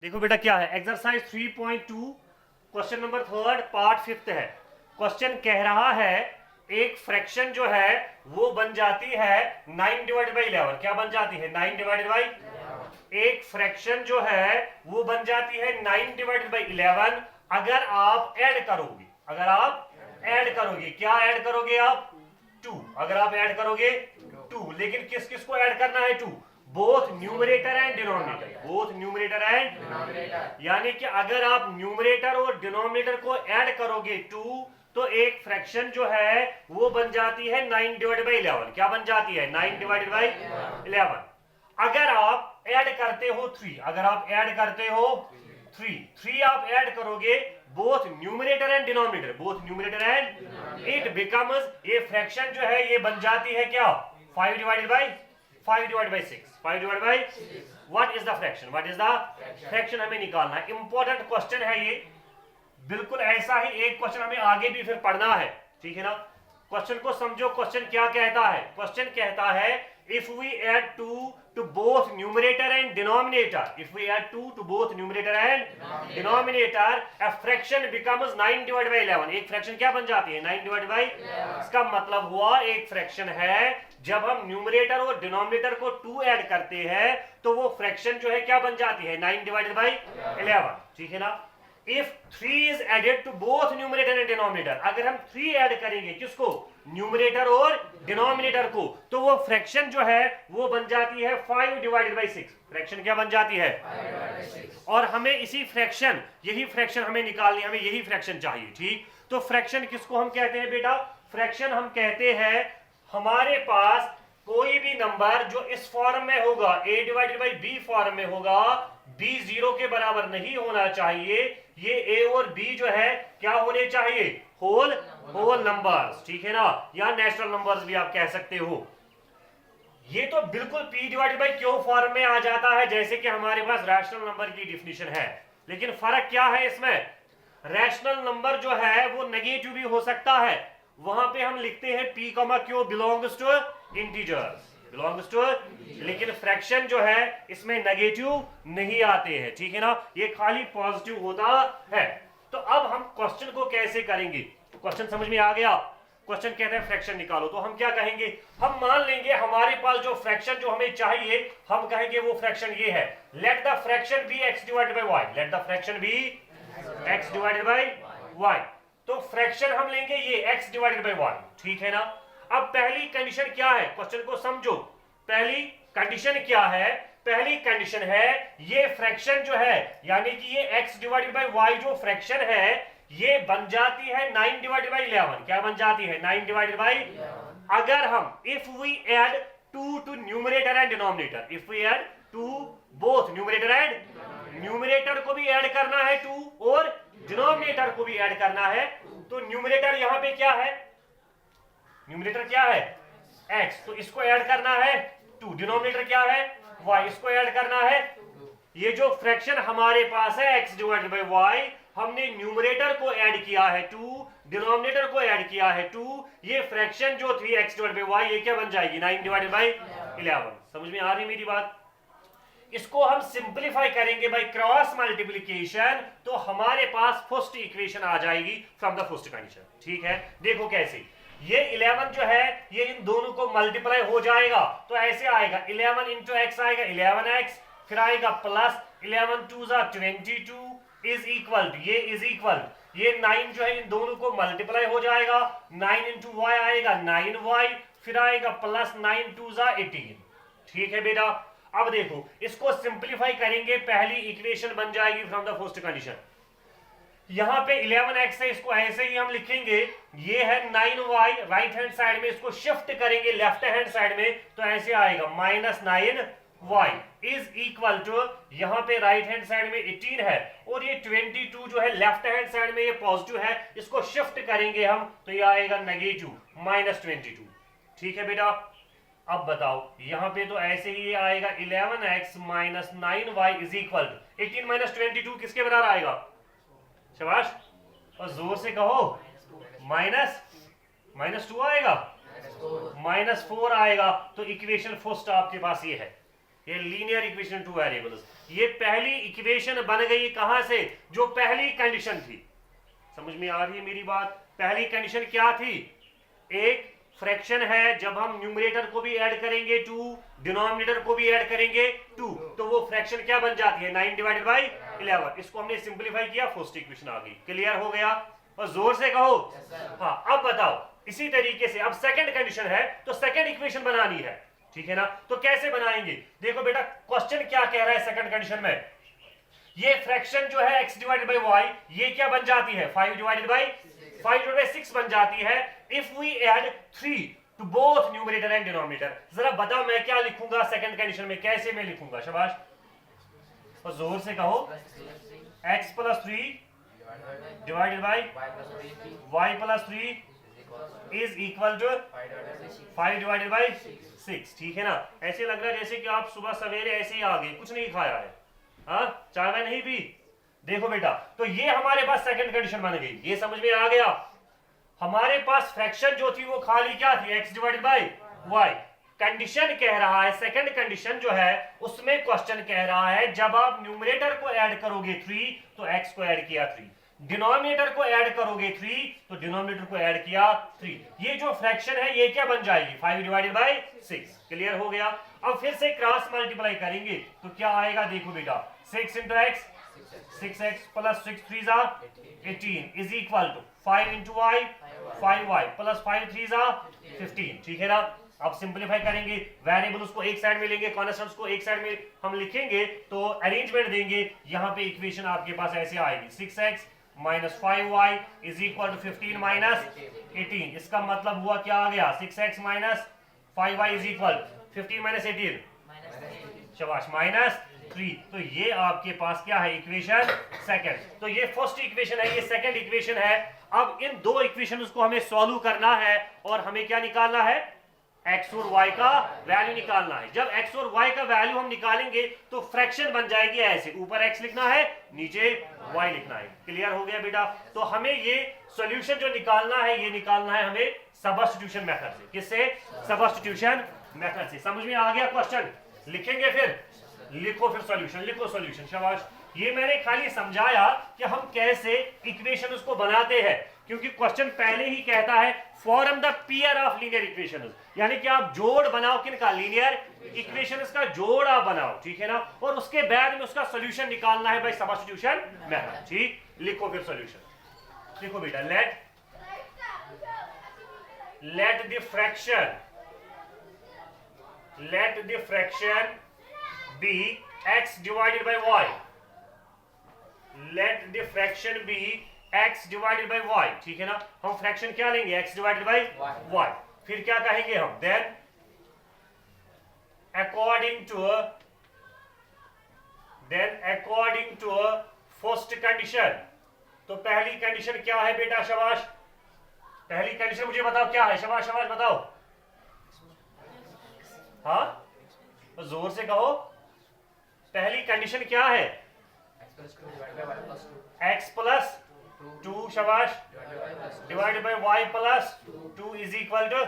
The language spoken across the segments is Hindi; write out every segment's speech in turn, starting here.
देखो बेटा क्या है, एक्सरसाइज 3.2 क्वेश्चन नंबर 3 पार्ट 5 है। क्वेश्चन कह रहा है एक फ्रैक्शन जो है वो बन जाती है 9 डिवाइडेड बाई 11। क्या बन जाती है? 9 डिवाइडेड बाई। एक फ्रैक्शन जो है वो बन जाती है 9 डिवाइडेड बाई 11 अगर आप ऐड करोगे। अगर आप ऐड करोगे, क्या ऐड करोगे आप? 2। अगर आप ऐड करोगे 2, लेकिन किस किस को ऐड करना है? 2, both numerator and denominator. Both numerator and, यानी कि अगर आप न्यूमरेटर और डिनोमिनेटर को ऐड करोगे 2 तो एक फ्रैक्शन जो है वो बन जाती है 9 डिवाइडेड बाई 11। क्या बन जाती है? 9 डिवाइडेड बाई 11। अगर आप ऐड करते हो 3, अगर आप ऐड करते हो 3 आप ऐड करोगे both numerator and denominator, both numerator and, it becomes, ये फ्रैक्शन जो है ये बन जाती है क्या? 5 divided by 5 divided by 6। 5 divided by, what is the fraction? What is the fraction हमें निकालना है। इंपॉर्टेंट क्वेश्चन है ये, बिल्कुल ऐसा ही एक क्वेश्चन हमें आगे भी फिर पढ़ना है, ठीक है ना। क्वेश्चन को समझो, क्वेश्चन क्या कहता है? क्वेश्चन कहता है if we add 2 to both numerator and denominator, if we add 2 to both numerator and denominator, a fraction becomes 9 divided by 11। एक फ्रैक्शन क्या बन जाती है? 9 डिवाइडेड बाई। इसका मतलब हुआ एक फ्रैक्शन है जब हम न्यूमरेटर और डिनोमिनेटर को 2 ऐड करते हैं तो वो फ्रैक्शन जो है क्या बन जाती है? 9 डिवाइडेड बाई 11, ठीक है ना। If 3 is added to both numerator and denominator, अगर हम 3 ऐड करेंगे किसको? न्यूमरेटर और डिनोमिनेटर को, तो वो फ्रैक्शन जो है वो बन जाती है 5 डिवाइडेड बाई 6। फ्रैक्शन क्या बन जाती है? 5/6। और हमें इसी फ्रैक्शन, यही फ्रैक्शन हमें निकालनी, हमें यही फ्रैक्शन चाहिए, ठीक। तो फ्रैक्शन किसको हम कहते हैं बेटा? फ्रैक्शन हम कहते हैं हमारे पास कोई भी नंबर जो इस फॉर्म में होगा, a divided by b form में होगा, b 0 के बराबर नहीं होना चाहिए। ये a और b जो है क्या होने चाहिए? होल नंबर्स, ठीक है ना, या नेचुरल नंबर्स भी आप कह सकते हो। ये तो बिल्कुल p divided by q form में आ जाता है, जैसे कि हमारे पास रैशनल नंबर की डिफिनीशन है। लेकिन फर्क क्या है इसमें? रैशनल नंबर जो है वो नेगेटिव भी हो सकता है, वहां पे हम लिखते हैं p, q belongs to integers, belongs to, लेकिन फ्रैक्शन जो है इसमें नेगेटिव नहीं आते हैं, ठीक है ना, ये खाली पॉजिटिव होता है। तो अब हम क्वेश्चन को कैसे करेंगे? क्वेश्चन समझ में आ गया? क्वेश्चन कहते हैं फ्रैक्शन निकालो, तो हम क्या कहेंगे? हम मान लेंगे हमारे पास जो फ्रैक्शन जो हमें चाहिए, हम कहेंगे वो फ्रैक्शन ये है, let the fraction be x divided by y, let the fraction be x divided by y। तो फ्रैक्शन हम लेंगे ये x डिवाइडेड बाय y, ठीक है ना। अब पहली कंडीशन क्या है? क्वेश्चन को समझो, पहली कंडीशन क्या है? पहली कंडीशन है ये फ्रैक्शन जो है, यानी कि ये x डिवाइडेड बाय y जो फ्रैक्शन है ये बन जाती है 9 डिवाइडेड बाई 11। क्या बन जाती है? 9 डिवाइडेड बाई। अगर हम if we add 2 to numerator and denominator, if we add 2 both numerator and, numerator को भी ऐड करना है 2 और डिनोमिनेटर को भी ऐड करना है, तो न्यूमरेटर यहां पे क्या है? न्यूमरेटर क्या है? x, तो इसको ऐड करना है 2, डिनोमिनेटर क्या है? y, इसको ऐड करना है। ये जो फ्रैक्शन हमारे पास है x डिवाइडेड बाई y, हमने न्यूमरेटर को ऐड किया है 2, डिनोमिनेटर को ऐड किया है 2, ये फ्रैक्शन जो थी x डिवाइडेड बाई y ये क्या बन जाएगी? 9 डिवाइडेड बाई 11। समझ में आ रही मेरी बात? इसको हम सिंपलीफाई करेंगे बाय क्रॉस मल्टीप्लिकेशन, तो हमारे पास फर्स्ट इक्वेशन आ जाएगी फ्रॉम द फर्स्ट कंडीशन, ठीक है। देखो कैसे, ये 11 जो है ये इन दोनों को मल्टीप्लाई हो जाएगा, तो ऐसे आएगा 11 इंटू एक्स आएगा 11x, फिर आएगा प्लस 11 2 22 इज इक्वल, ये इज इक्वल, ये 9 जो है इन दोनों को मल्टीप्लाई हो जाएगा, 9 इंटू y आएगा 9y, फिर आएगा प्लस 9 2 18, ठीक है बेटा। अब देखो इसको सिंपलीफाई करेंगे, पहली इक्वेशन बन जाएगी फ्रॉम द फर्स्ट कंडीशन। यहां पे 11x है, इसको ऐसे ही हम लिखेंगे, ये है 9y, राइट हैंड साइड में इसको शिफ्ट करेंगे लेफ्ट हैंड साइड में, तो ऐसे आएगा minus 9y is equal to, यहां पे राइट हैंड साइड में 18 है और ये 22 जो है लेफ्ट हैंड साइड में ये पॉजिटिव है, इसको शिफ्ट करेंगे हम तो ये आएगा नेगेटिव माइनस 22, ठीक है बेटा। अब बताओ यहां पे तो ऐसे ही ये आएगा 11x minus 9y is equal to 18 minus 22 किसके बराबर आएगा? शाबाश, और जोर से कहो, माइनस 2 आएगा, माइनस 4 आएगा। तो इक्वेशन फर्स्ट आपके पास ये है, ये लीनियर इक्वेशन 2 वेरिएबल्स। ये पहली इक्वेशन बन गई कहां से, जो पहली कंडीशन थी। समझ में आ रही है मेरी बात? पहली कंडीशन क्या थी? एक फ्रैक्शन है, जब हम न्यूमरेटर को भी ऐड करेंगे 2, डिनोमिनेटर को भी ऐड करेंगे 2, तो वो फ्रैक्शन क्या बन जाती है? 9 डिवाइडेड बाई 11। इसको हमने सिंपलीफाई किया, फर्स्ट इक्वेशन आ गई। क्लियर हो गया? और जोर से कहो हाँ। अब बताओ, इसी तरीके से अब सेकंड कंडीशन है, तो सेकंड इक्वेशन बनानी है, ठीक है ना? तो कैसे बनाएंगे? देखो बेटा, क्वेश्चन क्या कह रहा है सेकंड कंडीशन में? ये फ्रैक्शन जो है x डिवाइडेड बाई वाई, ये क्या बन जाती है? 5 डिवाइडेड बाई 6 बन जाती है if we add 3 to both numerator and denominator. जरा बताओ मैं क्या लिखूंगा सेकंड कंडीशन में, कैसे मैं लिखूंगा? शाबाश, और जोर से कहो। x plus 3 divided by y plus 3 is equal to 5 divided by 6। ठीक है ना? ऐसे लग रहा है जैसे कि आप सुबह सवेरे ऐसे ही आ गए, कुछ नहीं खाया है, हाँ, चाय में नहीं पी। देखो बेटा, तो ये हमारे पास सेकंड कंडीशन बन गई, ये समझ में आ गया? हमारे पास फ्रैक्शन जो थी वो खाली क्या थी? x divided by y. Condition कह रहा है, सेकंड कंडीशन जो है उसमें क्वेश्चन कह रहा है जब आप न्यूमरेटर को ऐड करोगे 3 तो x को ऐड किया 3, डिनोमिनेटर को ऐड करोगे 3 तो डिनोमिनेटर को ऐड किया 3। ये जो फ्रैक्शन है ये क्या बन जाएगी? 5 डिवाइडेड बाई 6। क्लियर हो गया? अब फिर से क्रॉस मल्टीप्लाई करेंगे तो क्या आएगा? देखो बेटा, 6 इंटू एक्स 6x प्लस 6 3 जा 18 is equal to 5 into y 5y plus 5 3 जा 15। ठीक है ना? अब सिंपलीफाई करेंगे, वेरिएबल उसको एक साइड में लेंगे, कॉन्स्टेंट्स को एक साइड में हम लिखेंगे, तो अरेंजमेंट देंगे। यहाँ पे इक्वेशन आपके पास ऐसे आएगी 6x minus 5y is equal to 15 minus 18। इसका मतलब हुआ क्या आ गया? 6x minus 5y is equal 15 minus 18, शाबाश, माइनस 3। तो ये आपके पास क्या है? Equation second. तो ये फर्स्ट इक्वेशन है, ये सेकंड इक्वेशन है। अब इन दो इक्वेशन को हमें सॉल्व करना है और हमें क्या निकालना है? x और y का वैल्यू निकालना है। जब x और y का वैल्यू हम निकालेंगे तो फ्रैक्शन बन जाएगी ऐसे, ऊपर x लिखना है, नीचे y लिखना है। क्लियर हो गया बेटा? तो हमें ये सॉल्यूशन जो निकालना है, ये निकालना है हमें सबस्टिट्यूशन मेथड से। किससे? सबस्टिट्यूशन मेथड से। समझ में आ गया क्वेश्चन? लिखेंगे फिर, लिखो फिर सॉल्यूशन, लिखो सॉल्यूशन, शाबाश। ये मैंने खाली समझाया कि हम कैसे इक्वेशन उसको बनाते हैं, क्योंकि क्वेश्चन पहले ही कहता है form the pair of linear equation, यानी कि आप जोड़ बनाओ किनका? लीनियर इक्वेशंस का जोड़ आप बनाओ, ठीक है ना? और उसके बाद में उसका सॉल्यूशन निकालना है बाय सबस्टिट्यूशन मेथड। ठीक, लिखो फिर सॉल्यूशन। लिखो बेटा, let the fraction be x divided by y. Let the fraction be x divided by y. ठीक है ना? हम फ्रैक्शन क्या लेंगे? x divided by y। फिर क्या कहेंगे हम? Then according to first condition। तो पहली कंडीशन क्या है बेटा? शाबाश, पहली कंडीशन मुझे बताओ क्या है? शाबाश शाबाश बताओ, हाँ, तो जोर से कहो। पहली कंडीशन क्या है? x प्लस 2, शाबाश, divided by y plus 2 is equal to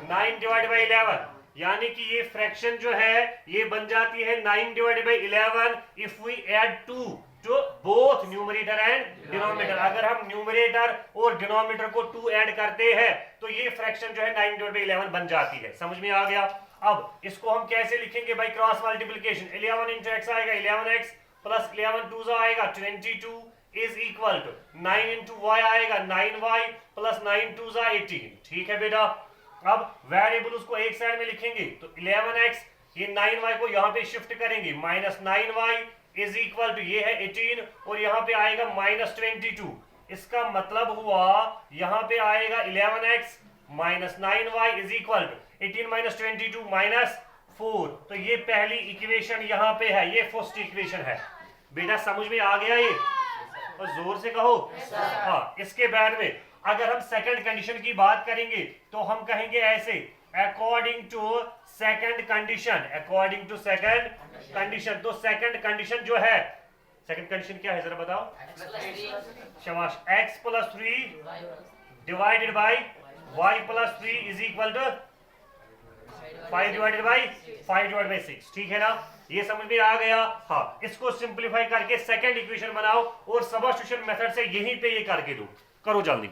9 divided by 11। यानी कि ये फ्रैक्शन जो है ये बन जाती है 9 divided by 11 if we add 2 to both numerator and denominator. अगर हम न्यूमरेटर और डिनोमिनेटर को 2 ऐड करते हैं तो ये फ्रैक्शन जो है 9 डिवाइडेड बाई 11 बन जाती है। समझ में आ गया? अब इसको हम कैसे लिखेंगे? By cross multiplication. 11 into x आएगा 11x प्लस 11 2 आएगा 22 is equal to 9 into y आएगा 9y प्लस 9 2 18। ठीक है बेटा? अब वेरिएबल उसको एक साइड में लिखेंगे, तो 11x, ये 9y को यहाँ पे शिफ्ट करेंगे, minus 9y is equal to ये है 18 और यहाँ पे आएगा माइनस 22। इसका मतलब हुआ यहाँ पे आएगा 11x minus 9y is equal to 18 minus 22 minus 4। तो ये पहली इक्वेशन यहाँ पे है, ये फर्स्ट इक्वेशन है। बेटा समझ में आ गया ये? और जोर से कहो हाँ। इसके बाद में अगर हम सेकंड कंडीशन की बात करेंगे तो हम कहेंगे ऐसे, according to second condition, according to second condition. तो सेकंड कंडीशन जो है, सेकंड कंडीशन क्या है जरा बताओ? शाबाश, x plus 3 divided by y plus 3 is equal to 5 divided by 6। ठीक है ना? ये समझ में आ गया? हाँ, इसको सिंपलीफाई करके सेकंड इक्वेशन बनाओ और सबस्टिट्यूशन मेथड से यहीं पे ये करके दो। करो जल्दी,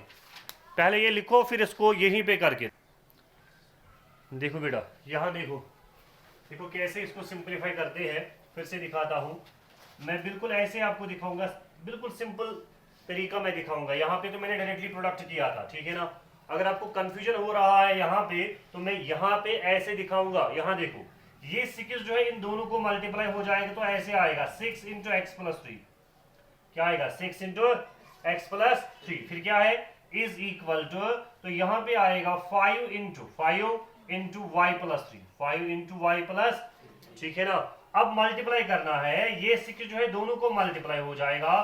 पहले ये लिखो फिर इसको यहीं पे करके देखो बेटा। यहां देखो, देखो कैसे इसको सिंपलीफाई करते हैं। फिर से दिखाता हूं मैं, बिल्कुल ऐसे आपको दिखाऊंगा, बिल्कुल सिंपल तरीका मैं दिखाऊंगा। यहाँ पे तो मैंने डायरेक्टली प्रोडक्ट किया था, ठीक है ना। अगर आपको कंफ्यूजन हो रहा है यहाँ पे, तो मैं यहाँ पे ऐसे दिखाऊंगा। यहाँ देखो, ये 6 जो है इन दोनों को मल्टीप्लाई हो जाएगा तो ऐसे आएगा 6 इंटू एक्स प्लस 3। क्या आएगा? 6 इंटू एक्स प्लस 3। फिर क्या है? इज इक्वल टू, तो यहाँ पे आएगा 5 into y plus 3, 5 into y plus, ठीक है ना। अब मल्टीप्लाई करना है, ये 6 जो है दोनों को मल्टीप्लाई हो जाएगा,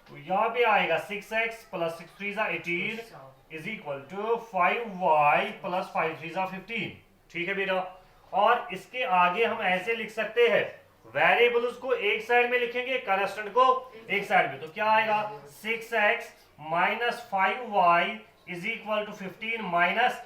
तो यहाँ पे आएगा 6x plus 6 3 18 is equal to 5y plus 5 3 15। ठीक है बेटा। और इसके आगे हम ऐसे लिख सकते हैं, वेरिएबल्स को एक साइड में लिखेंगे, कांस्टेंट को एक साइड में। तो क्या आएगा? 6x minus 5y is equal to 15 minus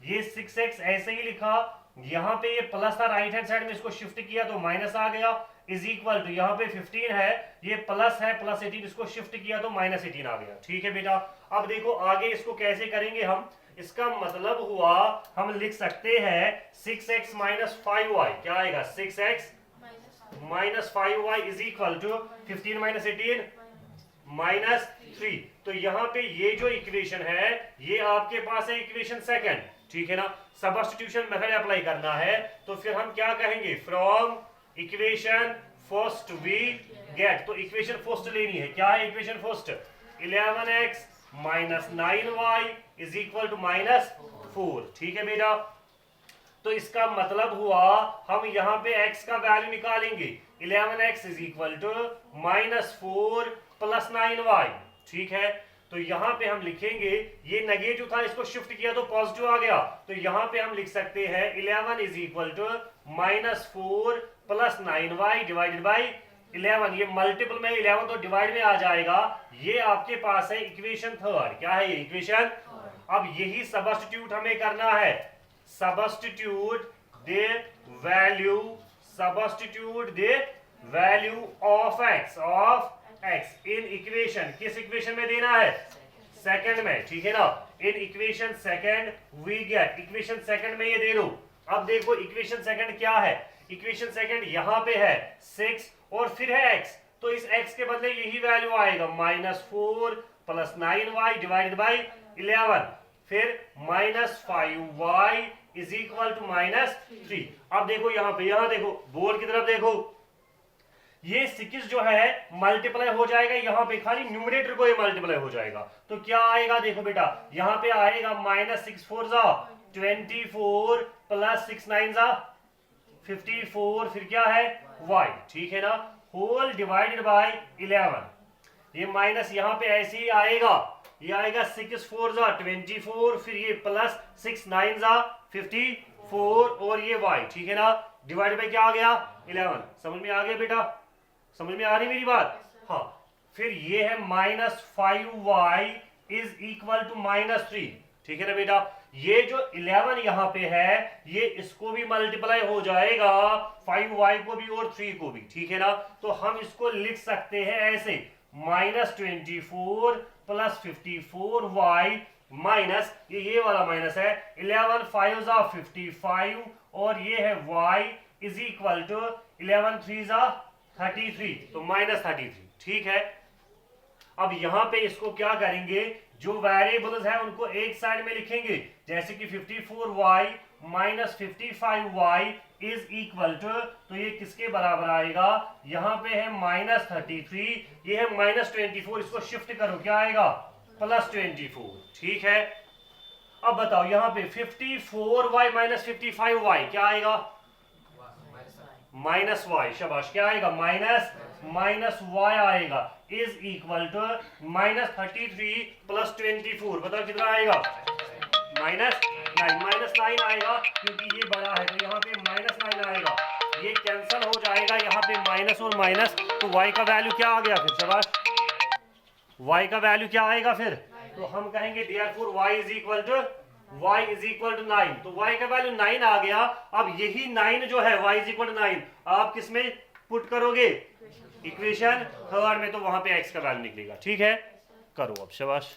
ये 6x ऐसे ही लिखा, यहाँ पे ये प्लस था, राइट हैंड साइड में इसको शिफ्ट किया तो माइनस आ गया, इज इक्वल टू यहाँ पे 15 है, ये प्लस है, प्लस 18 इसको शिफ्ट किया तो माइनस 18 आ गया। ठीक है बेटा। अब देखो आगे इसको कैसे करेंगे हम। इसका मतलब हुआ हम लिख सकते हैं 6x माइनस 5y, क्या आएगा? 6x minus 5y is equal to 15 minus 18 minus 3। तो यहाँ पे ये जो इक्वेशन है ये आपके पास है इक्वेशन सेकंड, ठीक है ना। सबस्टिट्यूशन मेथड अप्लाई करना है तो फिर हम क्या कहेंगे? From equation first we get, तो इक्वेशन फर्स्ट लेनी है। क्या है equation first? 11x minus 9y is equal to minus 4। ठीक है बेटा। तो इसका मतलब हुआ हम यहाँ पे x का वैल्यू निकालेंगे, 11x is equal to minus 4 plus 9y। ठीक है। तो यहाँ पे हम लिखेंगे, ये नेगेटिव था इसको शिफ्ट किया तो पॉजिटिव आ गया, तो यहाँ पे हम लिख सकते हैं 11 is equal to minus 4 plus 9y divided by 11। ये मल्टीपल में 11 तो डिवाइड में आ जाएगा। ये आपके पास है इक्वेशन थर्ड। क्या है ये? इक्वेशन। अब यही सबस्टिट्यूट हमें करना है। Substitute the value of x in equation, किस इक्वेशन में देना है? सेकंड में। ठीक है ना। In equation second we get, equation second में ये दे दो। अब देखो इक्वेशन सेकंड क्या है? इक्वेशन सेकंड यहाँ पे है 6 और फिर है x, तो इस x के बदले यही वैल्यू आएगा minus 4 plus 9y divided by 11, फिर minus 5y is equal to minus 3। अब देखो यहाँ पे, यहाँ देखो बोर्ड की तरफ देखो, ये 6 जो है मल्टीप्लाई हो जाएगा, यहाँ पे खाली न्यूमरेटर को ये मल्टीप्लाई हो जाएगा, तो क्या आएगा? देखो बेटा यहाँ पे आएगा माइनस 6 4 जा 24 प्लस 6 9 जा 54, फिर क्या है? y। ठीक है ना। होल डिवाइडेड बाय 11, ये माइनस यहाँ पे ऐसे ही आएगा, ये आएगा 6 4 जा 24, फिर ये प्लस 6 9 जा 54 और ये y। ठीक है ना। डिवाइड बाय क्या आ गया? 11। समझ में आ गया बेटा? समझ में आ रही मेरी बात? हाँ। फिर ये है minus 5y is equal to minus 3। ठीक है ना बेटा। ये जो 11 यहाँ पे है ये इसको भी मल्टीप्लाई हो जाएगा, 5y को भी और 3 को भी। ठीक है ना। तो हम इसको लिख सकते हैं ऐसे, माइनस 24 प्लस 54y माइनस ये वाला माइनस है 11 5 जा 55 और ये है y इज इक्वल टू 11 3 जा 33, तो माइनस 33। ठीक है। अब यहाँ पे इसको क्या करेंगे? जो वेरिएबल्स है उनको एक साइड में लिखेंगे, जैसे कि 54y minus 55y is equal to, तो ये किसके बराबर आएगा? यहाँ पे है माइनस 33, ये है माइनस 24, इसको शिफ्ट करो क्या आएगा? प्लस 24। ठीक है। अब बताओ यहाँ पे 54y माइनस 55y क्या आएगा? Minus y। शाबाश। क्या आएगा? माइनस y आएगा is equal to minus 33 plus 24, बताओ कितना आएगा? माइनस 9 आएगा, क्योंकि ये बड़ा है तो यहाँ पे माइनस 9 आएगा, ये कैंसल हो जाएगा, यहाँ पे माइनस और माइनस, तो y का वैल्यू क्या आ गया फिर? शाबाश। y का वैल्यू क्या आएगा फिर? तो हम कहेंगे therefore y is equal to y is equal to 9, तो y का वैल्यू 9 आ गया। अब यही 9 जो है y इज इक्वल टू 9 आप किसमें पुट करोगे, इक्वेशन थर्ड में, तो वहां पे x का वैल्यू निकलेगा। ठीक है, करो अब, शाबाश।